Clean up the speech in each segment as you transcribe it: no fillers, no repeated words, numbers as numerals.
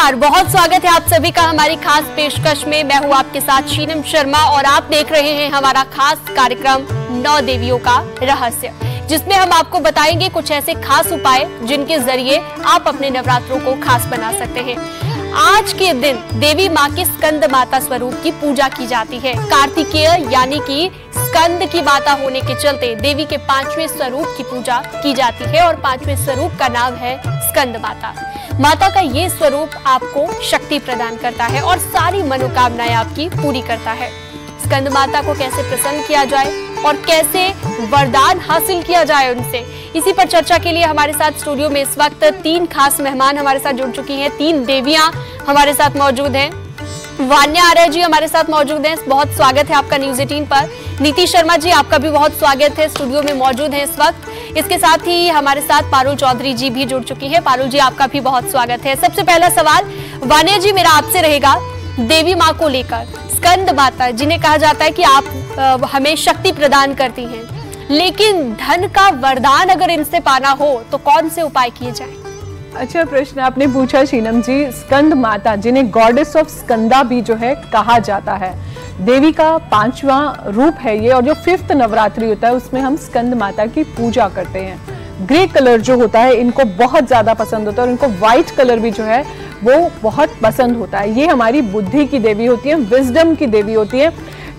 नमस्कार, बहुत स्वागत है आप सभी का हमारी खास पेशकश में। मैं हूं आपके साथ शीनम शर्मा और आप देख रहे हैं हमारा खास कार्यक्रम 9 देवियों का रहस्य, जिसमें हम आपको बताएंगे कुछ ऐसे खास उपाय जिनके जरिए आप अपने नवरात्रों को खास बना सकते हैं। आज के दिन देवी माँ की स्कंद माता स्वरूप की पूजा की जाती है। कार्तिकेय यानी कि स्कंद की माता होने के चलते देवी के 5वें स्वरूप की पूजा की जाती है और 5वें स्वरूप का नाम है स्कंद माता। माता का ये स्वरूप आपको शक्ति प्रदान करता है और सारी मनोकामनाएं आपकी पूरी करता है। स्कंद माता को कैसे प्रसन्न किया जाए और कैसे वरदान हासिल किया जाए उनसे, इसी पर चर्चा के लिए हमारे साथ स्टूडियो में इस वक्त 3 खास मेहमान हमारे साथ जुड़ चुकी हैं। 3 देवियां हमारे साथ मौजूद हैं। वान्या आर्य जी हमारे साथ मौजूद हैं, बहुत स्वागत है आपका न्यूज 18 पर। नीति शर्मा जी आपका भी बहुत स्वागत है, स्टूडियो में मौजूद है इस वक्त। इसके साथ ही हमारे साथ पारुल चौधरी जी भी जुड़ चुकी है। पारुल जी आपका भी बहुत स्वागत है। सबसे पहला सवाल वान्या जी मेरा आपसे रहेगा, देवी माँ को लेकर, स्कंद माता जिन्हें कहा जाता है कि आप हमें शक्ति प्रदान करती हैं, लेकिन धन का वरदान अगर इनसे पाना हो तो कौन से उपाय किए जाएं? अच्छा प्रश्न आपने पूछा शीनम जी। स्कंद माता जिन्हें गॉडेस ऑफ स्कंदा भी जो है कहा जाता है, देवी का 5वां रूप है ये, और जो 5th नवरात्रि होता है उसमें हम स्कंद माता की पूजा करते हैं। ग्रे कलर जो होता है इनको बहुत ज्यादा पसंद होता है और इनको व्हाइट कलर भी जो है वो बहुत पसंद होता है। ये हमारी बुद्धि की देवी होती है, विजडम की देवी होती है,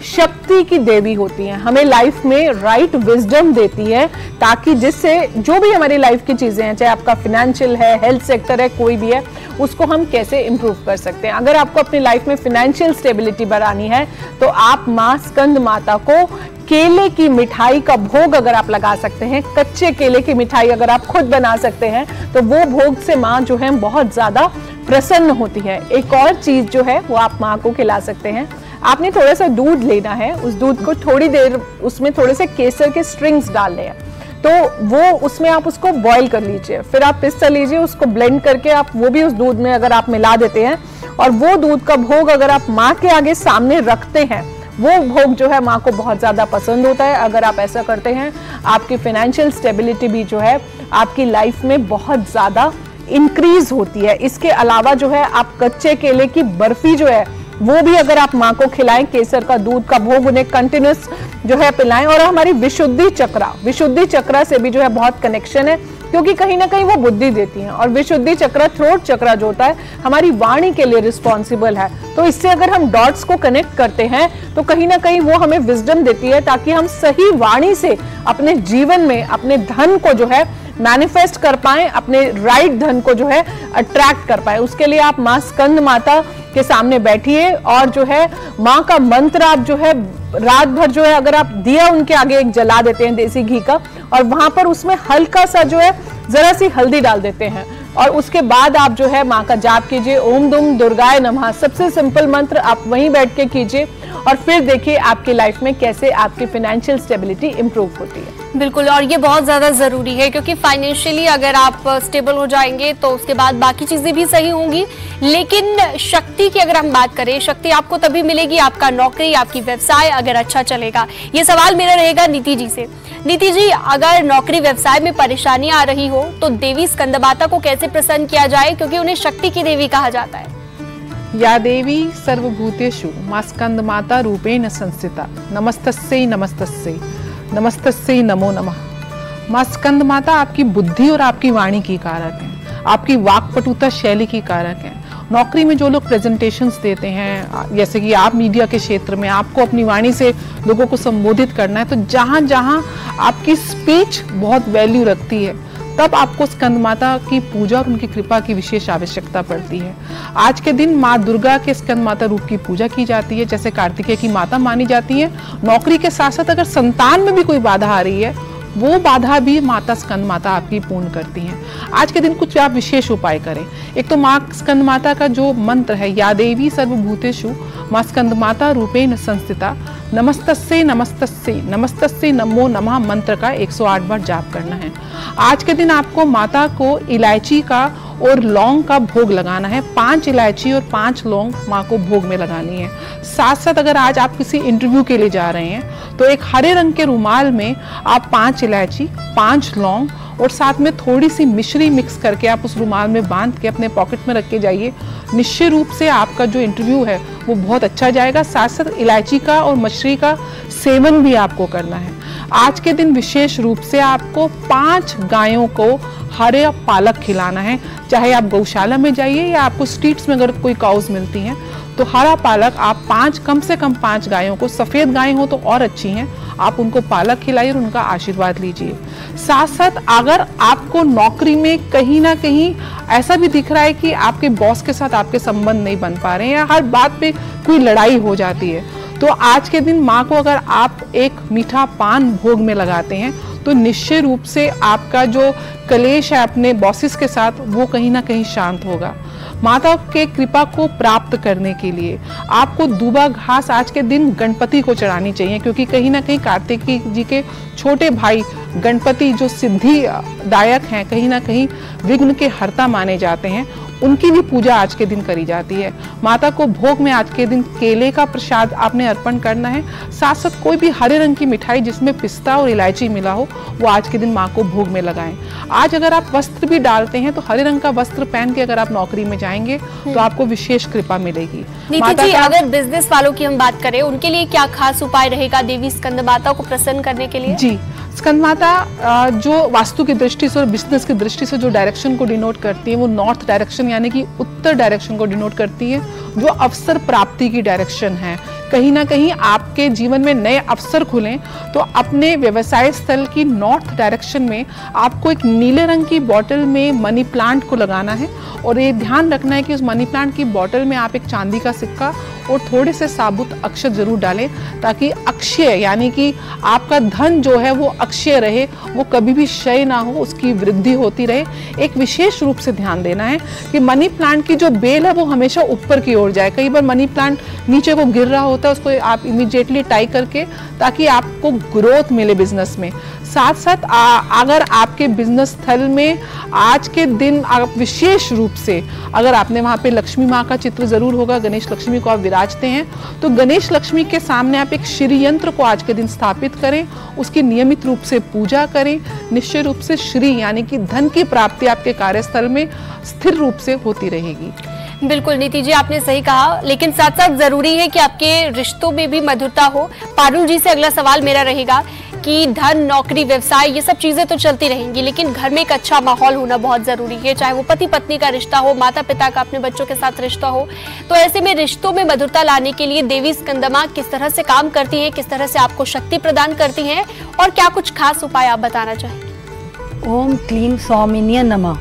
शक्ति की देवी होती है। हमें लाइफ में राइट विजडम देती है ताकि जिससे जो भी हमारी लाइफ की चीजें हैं, चाहे आपका फाइनेंशियल है, हेल्थ सेक्टर है, कोई भी है, उसको हम कैसे इंप्रूव कर सकते हैं। अगर आपको अपनी लाइफ में फाइनेंशियल स्टेबिलिटी बढ़ानी है तो आप माँ स्कंद माता को केले की मिठाई का भोग अगर आप लगा सकते हैं, कच्चे केले की मिठाई अगर आप खुद बना सकते हैं तो वो भोग से माँ जो है बहुत ज्यादा प्रसन्न होती है। एक और चीज जो है वो आप माँ को खिला सकते हैं। आपने थोड़ा सा दूध लेना है, उस दूध को थोड़ी देर उसमें थोड़े से केसर के स्ट्रिंग्स डालने हैं, तो वो उसमें आप उसको बॉईल कर लीजिए। फिर आप पिस्ता लीजिए, उसको ब्लेंड करके आप वो भी उस दूध में अगर आप मिला देते हैं और वो दूध का भोग अगर आप माँ के आगे सामने रखते हैं, वो भोग जो है माँ को बहुत ज्यादा पसंद होता है। अगर आप ऐसा करते हैं, आपकी फाइनेंशियल स्टेबिलिटी भी जो है आपकी लाइफ में बहुत ज्यादा इंक्रीज होती है। इसके अलावा जो है आप कच्चे केले की बर्फी जो है वो भी अगर आप माँ को खिलाएं, केसर का दूध का भोग उन्हें कंटिन्यूस जो है पिलाएं। और हमारी विशुद्धि चक्रा से भी जो है बहुत कनेक्शन है, क्योंकि कहीं ना कहीं वो बुद्धि देती हैं और विशुद्धि चक्र, थ्रोट चक्रा जो होता है हमारी वाणी के लिए रिस्पॉन्सिबल है। तो इससे अगर हम डॉट्स को कनेक्ट करते हैं तो कहीं ना कहीं वो हमें विजडम देती है ताकि हम सही वाणी से अपने जीवन में अपने धन को जो है मैनिफेस्ट कर पाए, अपने राइट धन को जो है अट्रैक्ट कर पाए। उसके लिए आप माँ स्कंद माता के सामने बैठिए और जो है माँ का मंत्र आप जो है रात भर जो है अगर आप दिया उनके आगे एक जला देते हैं देसी घी का, और वहां पर उसमें हल्का सा जो है जरा सी हल्दी डाल देते हैं और उसके बाद आप जो है माँ का जाप कीजिए, ओम दुम दुर्गाय नमः। सबसे सिंपल मंत्र आप वहीं बैठ के कीजिए और फिर देखिए आपकी लाइफ में कैसे आपकी फाइनेंशियल स्टेबिलिटी इंप्रूव होती है। बिल्कुल, और ये बहुत ज्यादा जरूरी है क्योंकि फाइनेंशियली अगर आप स्टेबल हो जाएंगे तो उसके बाद बाकी चीजें भी सही होंगी। लेकिन शक्ति की अगर हम बात करें, शक्ति आपको तभी मिलेगी, आपका नौकरी, आपकी व्यवसाय अगर अच्छा चलेगा। ये सवाल मेरा रहेगा नीति जी से। नीति जी, अगर नौकरी व्यवसाय में परेशानी आ रही हो तो देवी स्कंद माता को कैसे प्रसन्न किया जाए, क्योंकि उन्हें शक्ति की देवी कहा जाता है? या देवी सर्वभूतेषु मां स्कंद माता रूपेण संस्थिता, नमस्तस्यै नमस्तस्यै नमस्तस्यै नमो नमः। मां स्कंद माता आपकी बुद्धि और आपकी वाणी की कारक है, आपकी वाक्पटुता शैली की कारक है। नौकरी में जो लोग प्रेजेंटेशंस देते हैं, जैसे कि आप मीडिया के क्षेत्र में, आपको अपनी वाणी से लोगों को संबोधित करना है, तो जहां जहां आपकी स्पीच बहुत वैल्यू रखती है तब आपको स्कंद माता की पूजा और उनकी कृपा की विशेष आवश्यकता पड़ती है। आज के दिन माँ दुर्गा के स्कंद माता रूप की पूजा की जाती है, जैसे कार्तिकेय की माता मानी जाती है। नौकरी के साथ साथ अगर संतान में भी कोई बाधा आ रही है, वो बाधा भी माता स्कंद माता आपकी पूर्ण करती हैं। आज के दिन कुछ आप विशेष उपाय करें। एक तो माँ स्कंद माता का जो मंत्र है, या देवी सर्वभूतेषु मां स्कंद माता रूपेण संस्थिता, नमस्तस्यै नमस्तस्यै नमस्तस्यै नमो नमः मंत्र का 108 बार जाप करना है। आज के दिन आपको माता को इलायची का और लौंग का भोग लगाना है। 5 इलायची और 5 लौंग माँ को भोग में लगानी है। साथ साथ अगर आज आप किसी इंटरव्यू के लिए जा रहे हैं तो एक हरे रंग के रुमाल में आप 5 इलायची, 5 लौंग और साथ में थोड़ी सी मिश्री मिक्स करके आप उस रुमाल में बांध के अपने पॉकेट में रख के जाइए। निश्चित रूप से आपका जो इंटरव्यू है वो बहुत अच्छा जाएगा। साथ साथ इलायची का और मिश्री का सेवन भी आपको करना है। आज के दिन विशेष रूप से आपको 5 गायों को हरे पालक खिलाना है। चाहे आप गौशाला में जाइए या आपको स्ट्रीट्स में अगर कोई काउज मिलती हैं तो हरा पालक आप 5, कम से कम 5 गायों को, सफ़ेद गायें हो तो और अच्छी हैं, आप उनको पालक खिलाइए और उनका आशीर्वाद लीजिए। साथ साथ अगर आपको नौकरी में कहीं ना कहीं ऐसा भी दिख रहा है कि आपके बॉस के साथ आपके संबंध नहीं बन पा रहे हैं या हर बात पे कोई लड़ाई हो जाती है, तो आज के दिन माँ को अगर आप एक मीठा पान भोग में लगाते हैं तो निश्चित रूप से आपका जो कलेश है अपने बॉसेस के साथ वो कहीं ना कहीं शांत होगा। माता के कृपा को प्राप्त करने के लिए आपको दूबा घास आज के दिन गणपति को चढ़ानी चाहिए, क्योंकि कहीं ना कहीं कार्तिकी जी के छोटे भाई गणपति जो सिद्धि दायक हैं, कहीं ना कहीं विघ्न के हर्ता माने जाते हैं, उनकी भी पूजा आज के दिन करी जाती है। माता को भोग में आज के दिन केले का प्रसाद आपने अर्पण करना है। साथ साथ कोई भी हरे रंग की मिठाई जिसमें पिस्ता और इलायची मिला हो वो आज के दिन माँ को भोग में लगाएं। आज अगर आप वस्त्र भी डालते हैं तो हरे रंग का वस्त्र पहन के अगर आप नौकरी में जाएंगे तो आपको विशेष कृपा मिलेगी। नीति जी, अगर बिजनेस वालों की हम बात करें उनके लिए क्या खास उपाय रहेगा देवी स्कंद माता को प्रसन्न करने के लिए? जी, स्कंद माता जो वास्तु की दृष्टि से और बिजनेस की दृष्टि से जो डायरेक्शन को डिनोट करती है वो नॉर्थ डायरेक्शन यानी कि उत्तर डायरेक्शन को डिनोट करती है, जो अवसर प्राप्ति की डायरेक्शन है। कहीं ना कहीं आपके जीवन में नए अवसर खुलें तो अपने व्यवसाय स्थल की नॉर्थ डायरेक्शन में आपको एक नीले रंग की बॉटल में मनी प्लांट को लगाना है और ये ध्यान रखना है कि उस मनी प्लांट की बॉटल में आप एक चांदी का सिक्का और थोड़े से साबुत अक्षत जरूर डालें, ताकि अक्षय यानी कि आपका धन जो है वो अक्षय रहे, वो कभी भी क्षय ना हो, उसकी वृद्धि होती रहे। एक विशेष रूप से ध्यान देना है कि मनी प्लांट की जो बेल है वो हमेशा ऊपर की ओर जाए। कई बार मनी प्लांट नीचे को गिर रहा होता है, उसको आप इमीडिएटली टाई करके, ताकि आपको ग्रोथ मिले बिजनेस में। साथ साथ अगर आपके बिजनेस स्थल में आज के दिन आप विशेष रूप से अगर आपने वहाँ पे लक्ष्मी माँ का चित्र जरूर होगा, गणेश लक्ष्मी को आप विराजते हैं, तो गणेश लक्ष्मी के सामने आप एक श्री यंत्र को आज के दिन स्थापित करें, उसकी नियमित रूप से पूजा करें। निश्चित रूप से श्री यानी कि धन की प्राप्ति आपके कार्यस्थल में स्थिर रूप से होती रहेगी। बिल्कुल नीति जी, आपने सही कहा, लेकिन साथ साथ जरूरी है कि आपके रिश्तों में भी मधुरता हो। पारुल जी से अगला सवाल मेरा रहेगा कि धन, नौकरी, व्यवसाय ये सब चीजें तो चलती रहेंगी, लेकिन घर में एक अच्छा माहौल होना बहुत जरूरी है, चाहे वो पति पत्नी का रिश्ता हो, माता पिता का अपने बच्चों के साथ रिश्ता हो। तो ऐसे में रिश्तों में मधुरता लाने के लिए देवी स्कंदमा किस तरह से काम करती है, किस तरह से आपको शक्ति प्रदान करती है, और क्या कुछ खास उपाय आप बताना चाहेंगे? ओम क्लीं सौमिन्य नमः।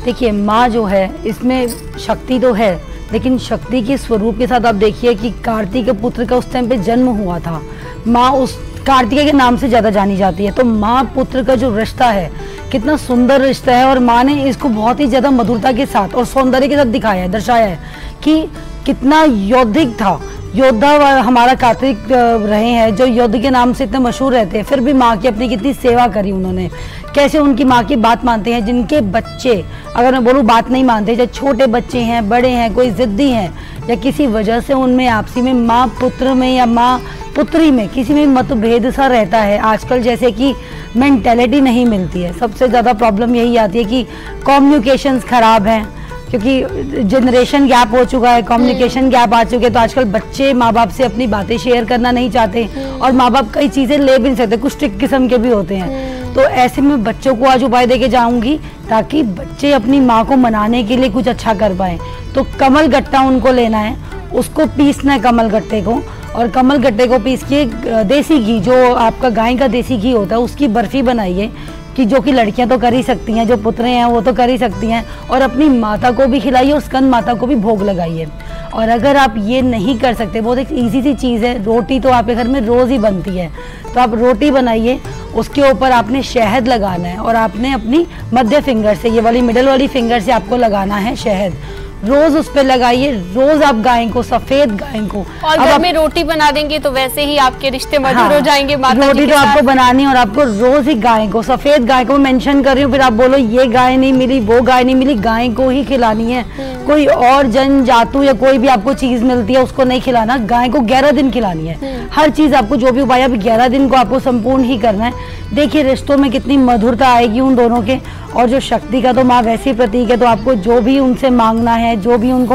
देखिए, माँ जो है इसमें शक्ति तो है, लेकिन शक्ति के स्वरूप के साथ आप देखिए कि कार्तिक पुत्र का उस टाइम पे जन्म हुआ था। माँ उस कार्तिकेय के नाम से ज़्यादा जानी जाती है। तो माँ पुत्र का जो रिश्ता है कितना सुंदर रिश्ता है, और माँ ने इसको बहुत ही ज़्यादा मधुरता के साथ और सौंदर्य के साथ दिखाया है, दर्शाया है कि कितना यौद्धिक था। योद्धा हमारा कार्तिक रहे हैं जो युद्ध के नाम से इतने मशहूर रहते हैं, फिर भी माँ की अपनी कितनी सेवा करी उन्होंने, कैसे उनकी माँ की बात मानते हैं। जिनके बच्चे, अगर मैं बोलूँ, बात नहीं मानते, चाहे छोटे बच्चे हैं, बड़े हैं, कोई ज़िद्दी हैं, या किसी वजह से उनमें आपसी में माँ पुत्र में या माँ पुत्री में किसी में मतभेद सा रहता है, आजकल जैसे कि मेंटेलिटी नहीं मिलती है। सबसे ज़्यादा प्रॉब्लम यही आती है कि कम्युनिकेशंस ख़राब हैं, क्योंकि जनरेशन गैप हो चुका है, कम्युनिकेशन गैप आ चुके हैं। तो आजकल बच्चे माँ बाप से अपनी बातें शेयर करना नहीं चाहते, और माँ बाप कई चीज़ें ले भी नहीं सकते, कुछ स्ट्रिक्ट किस्म के भी होते हैं। तो ऐसे में बच्चों को आज उपाय देके जाऊंगी ताकि बच्चे अपनी माँ को मनाने के लिए कुछ अच्छा कर पाएँ। तो कमल गट्टा उनको लेना है, उसको पीसना है कमल गट्टे को, और कमल गट्टे को पीस के देसी घी, जो आपका गाय का देसी घी होता है, उसकी बर्फ़ी बनाइए, कि जो कि लड़कियां तो कर ही सकती हैं, जो पुत्र हैं वो तो कर ही सकती हैं, और अपनी माता को भी खिलाइए और स्कंद माता को भी भोग लगाइए। और अगर आप ये नहीं कर सकते, बहुत एक ईजी सी चीज़ है, रोटी तो आपके घर में रोज़ ही बनती है, तो आप रोटी बनाइए, उसके ऊपर आपने शहद लगाना है, और आपने अपनी मध्य फिंगर से, ये वाली मिडल वाली फिंगर से आपको लगाना है शहद। रोज उस पे लगाइए, रोज आप गाय को, सफेद गाय को। और घर में रोटी बना देंगे तो वैसे ही आपके रिश्ते मधुर हो जाएंगे माता रोटी जी के तो साथ। आपको बनानी है और आपको रोज ही गाय को, सफेद गाय को मेंशन कर रही हूँ, फिर आप बोलो ये गाय नहीं मिली, वो गाय नहीं मिली, गाय को ही खिलानी है। कोई और जन जातु या कोई भी आपको चीज मिलती है उसको नहीं खिलाना, गाय को 11 दिन खिलानी है। हर चीज आपको जो भी उपाय 11 दिन को आपको संपूर्ण ही करना है। देखिए रिश्तों में कितनी मधुरता आएगी उन दोनों के, और जो शक्ति का तो माँ वैसी प्रतीक है, तो आपको जो भी उनसे मांगना है, जो भी उनको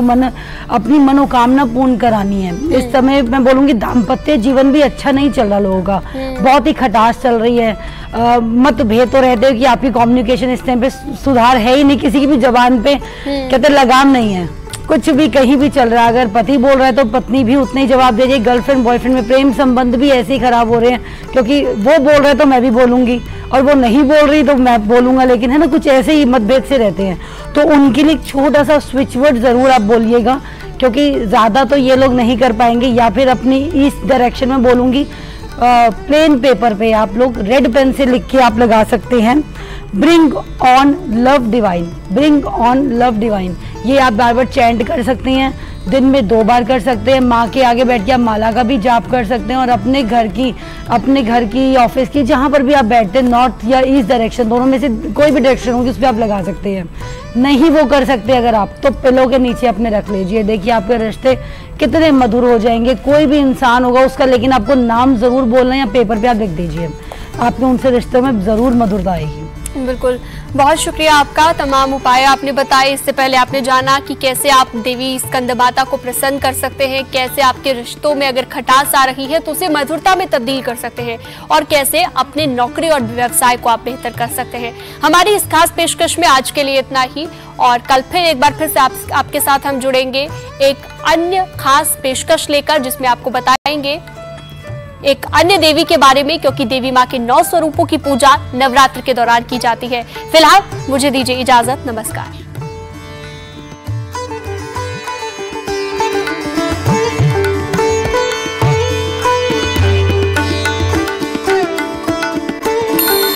अपनी मनोकामना पूर्ण करानी है। इस समय मैं बोलूंगी दाम्पत्य जीवन भी अच्छा नहीं चल रहा लोगों का, बहुत ही खटास चल रही है। मतभेद तो रहते हैं कि आपकी कम्युनिकेशन इस टाइम पे सुधार है ही नहीं, किसी की भी जबान पे कहते लगाम नहीं है, कुछ भी कहीं भी चल रहा है। अगर पति बोल रहा है तो पत्नी भी उतने ही जवाब दे रही है। गर्लफ्रेंड बॉयफ्रेंड में प्रेम संबंध भी ऐसे ही खराब हो रहे हैं, क्योंकि वो बोल रहा है तो मैं भी बोलूंगी, और वो नहीं बोल रही तो मैं बोलूंगा, लेकिन है ना कुछ ऐसे ही मतभेद से रहते हैं। तो उनके लिए छोटा सा स्विच वर्ड जरूर आप बोलिएगा, क्योंकि ज्यादा तो ये लोग नहीं कर पाएंगे। या फिर अपनी इस डायरेक्शन में बोलूंगी, प्लेन पेपर पे आप लोग रेड पेन से लिख के आप लगा सकते हैं, bring on love divine, bring on love divine. ये आप बार बार चैंट कर सकते हैं, दिन में 2 बार कर सकते हैं। माँ के आगे बैठ के आप माला का भी जाप कर सकते हैं, और अपने घर की ऑफिस की जहाँ पर भी आप बैठते हैं, नॉर्थ या ईस्ट डायरेक्शन, दोनों में से कोई भी डायरेक्शन होगी उस पर आप लगा सकते हैं। नहीं वो कर सकते अगर आप, तो पिलो के नीचे अपने रख लीजिए। देखिए आपके रिश्ते कितने मधुर हो जाएंगे। कोई भी इंसान होगा उसका, लेकिन आपको नाम जरूर बोलना है या पेपर पे आप लिख दीजिए, आपके उनसे रिश्ते में जरूर मधुरता आएगी। बिल्कुल, बहुत शुक्रिया आपका। तमाम उपाय आपने बताए। इससे पहले आपने जाना कि कैसे आप देवी स्कंद माता को प्रसन्न कर सकते हैं, कैसे आपके रिश्तों में अगर खटास आ रही है तो उसे मधुरता में तब्दील कर सकते हैं, और कैसे अपने नौकरी और व्यवसाय को आप बेहतर कर सकते हैं। हमारी इस खास पेशकश में आज के लिए इतना ही, और कल फिर एक बार फिर से आपके साथ हम जुड़ेंगे एक अन्य खास पेशकश लेकर, जिसमें आपको बताएंगे एक अन्य देवी के बारे में, क्योंकि देवी माँ के 9 स्वरूपों की पूजा नवरात्र के दौरान की जाती है। फिलहाल मुझे दीजिए इजाजत, नमस्कार।